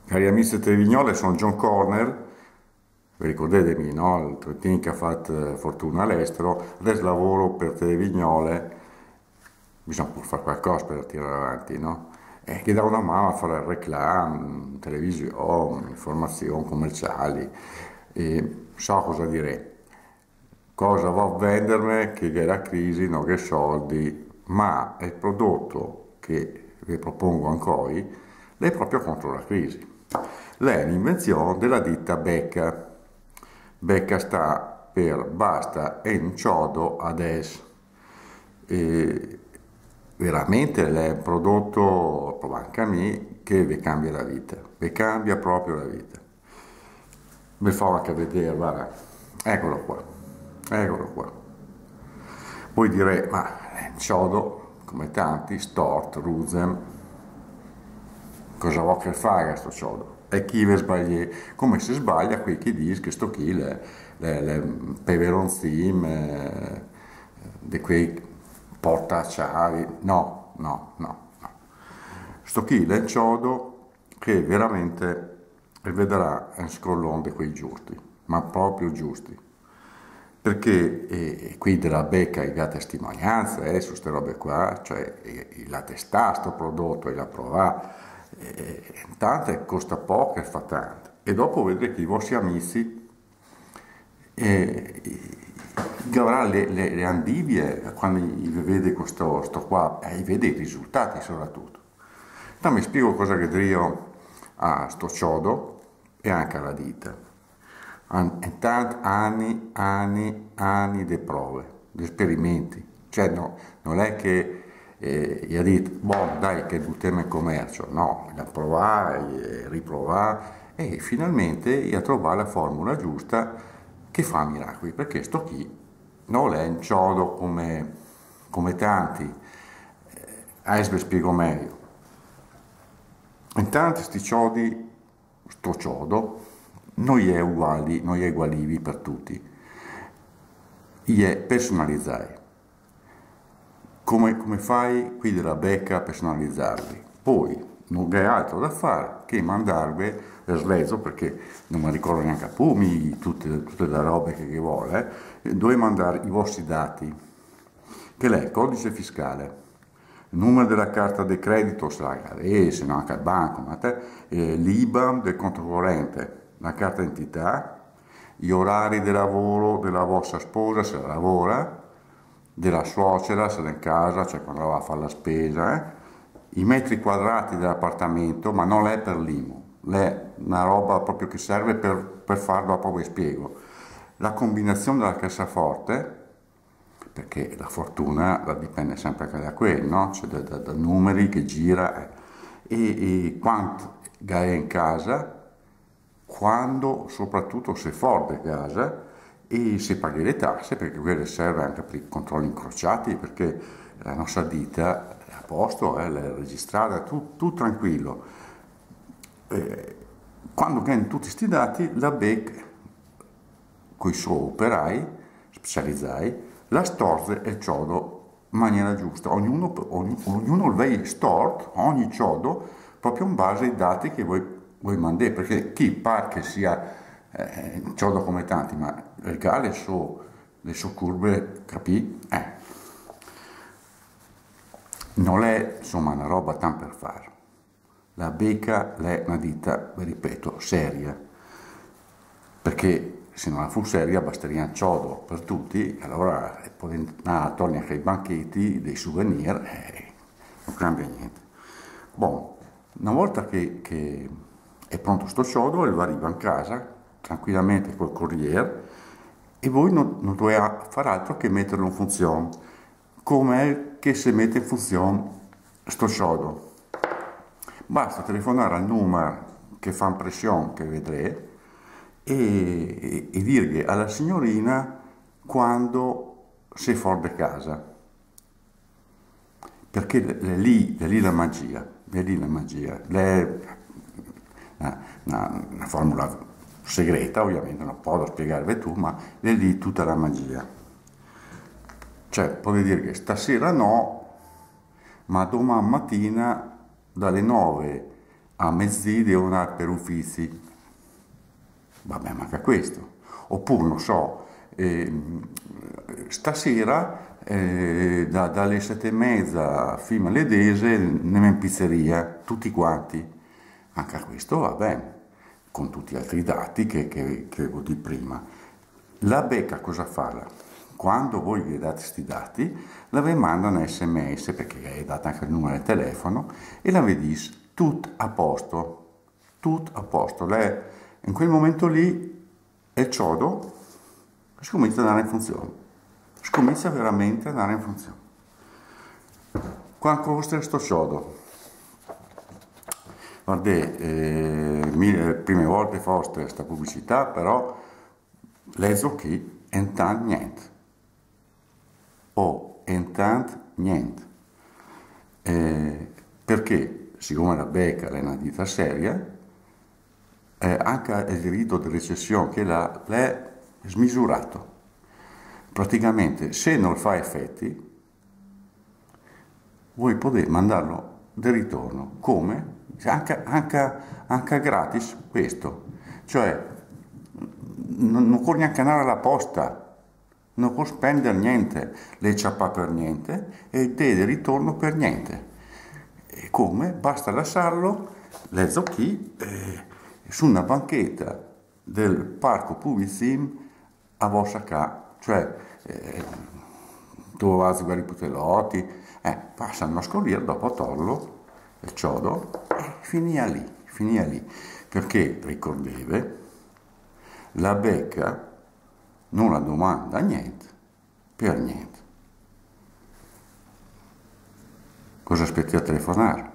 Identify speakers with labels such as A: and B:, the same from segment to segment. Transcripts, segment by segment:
A: Cari amici televignole, sono John Corner, vi ricordate, no? Il Trentin che ha fatto fortuna all'estero, adesso lavoro per Televignole, bisogna pur fare qualcosa per tirare avanti, no? E che dà una mano a fare reclame, televisione, informazioni commerciali, e so cosa dire, cosa va a vendermi che è la crisi, non che soldi, ma il prodotto che vi propongo ancora è proprio contro la crisi. Lei è un'invenzione della ditta Becca. Becca sta per basta e un chiodo adesso. E veramente è un prodotto, anche a me, che vi cambia la vita, vi cambia proprio la vita. Vi fa anche vedere, guarda, eccolo qua, eccolo qua. Voi direte, ma un chiodo, come tanti, stort, ruzem, cosa vuoi che fare questo chiodo? E chi ve sbaglia? Come si sbaglia qui chi dice che sto qui le peperonzim, di quei portaciavi, no, no, no, no. Sto qui è un chiodo che veramente vedrà un scollone di quei giusti, ma proprio giusti. Perché qui della becca e la testimonianza su queste robe qua, cioè la testare sto prodotto e la provare, intanto costa poco e fa tanto. E dopo vedrete che i vostri amici avrà le andivie quando vede questo sto qua e vede i risultati soprattutto. Mi spiego cosa che io a sto ciodo e anche alla ditta. Tanti anni di prove, di esperimenti. Cioè no, non è che gli ha detto, boh, dai che buttiamo in commercio. No, da provare, riprovare e finalmente gli ha trovato la formula giusta che fa miracoli. Perché sto qui non è un ciodo come tanti. Adesso vi spiego meglio. Intanto sti ciodi, sto ciodo, non è uguali, non è ugualivi per tutti, è personalizzare. Come fai qui della becca a personalizzarli? Poi non c'è altro da fare che mandarvi slezzo, perché non mi ricordo neanche a Pumi tutte le robe che vuole, dove mandare i vostri dati, che è il codice fiscale, il numero della carta di credito, se no anche al banco, l'IBAN del conto corrente, la carta d'identità, gli orari di lavoro della vostra sposa se lavora, della suocera se è in casa, cioè quando va a fare la spesa, i metri quadrati dell'appartamento, ma non è per l'IMU, è una roba proprio che serve per farlo, dopo vi spiego. La combinazione della cassaforte, perché la fortuna la dipende sempre anche da quello, no? Cioè da numeri che gira, e quanto è in casa, quando soprattutto se fuori di casa, e se paghi le tasse, perché quelle serve anche per i controlli incrociati, perché la nostra ditta è a posto, è registrata, tu tranquillo. Quando hai tutti questi dati, la BEC, con i suoi operai specializzati, la storze e il ciodo in maniera giusta. Ognuno vede stort, ogni ciodo, proprio in base ai dati che voi mandate, perché chi pare che sia ciodo come tanti, ma regale le sue curve, capì? Non è insomma una roba tan per fare. La Becca è una ditta, vi ripeto, seria, perché se non la fu seria basteria un ciodo per tutti, allora poi torni anche ai banchetti dei souvenir e non cambia niente. Bon, una volta che è pronto sto ciodo, arriva in casa tranquillamente col corriere e voi non dovete fare altro che metterlo in funzione. Com'è che si mette in funzione sto ciodo? Basta telefonare al numero che fa impressione che vedrete e dire alla signorina quando sei fuori di casa, perché è lì la magia, è lì la magia, è una formula segreta ovviamente, non posso spiegarvi tu, ma è lì tutta la magia. Cioè, potete dire che stasera no, ma domani mattina dalle 9 a mezzì devono andare per Uffizi, vabbè, manca questo. Oppure, non so, stasera dalle 7:30 fino alle 10 andiamo in pizzeria, tutti quanti. Anche questo va bene, con tutti gli altri dati che avevo di prima. La becca cosa fa? Quando voi vi date questi dati, la vi manda un sms, perché è dato anche il numero del telefono, e la vi dice tutto a posto, tutto a posto. Lei, in quel momento lì è il ciodo, scomincia ad andare in funzione, scomincia veramente ad andare in funzione. Quanto costa questo ciodo? Guardate, prime volte fa questa pubblicità, però leggo qui, intanto niente. O intanto niente. Perché, siccome la becca è una ditta seria, anche il diritto di recessione che l'è smisurato. Praticamente, se non fa effetti, voi potete mandarlo di ritorno. Come? Anche gratis questo. Cioè, non occorre neanche andare alla posta, non può spendere niente, le ciappa per niente e te di ritorno per niente. E come? Basta lasciarlo, le zocchi, su una banchetta del parco Pubicim a vostra casa, cioè dove va a giocare i putellotti, passano a scorrere dopo torlo il ciodo e finia lì, perché ricordate, la becca non la domanda niente, per niente. Cosa aspetti a telefonare?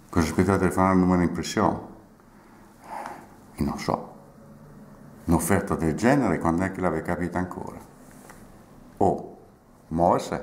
A: Cosa aspetti a telefonare il numero di impressione? E non so. Un'offerta del genere quando è che l'ave capita ancora? Oh, muoversi.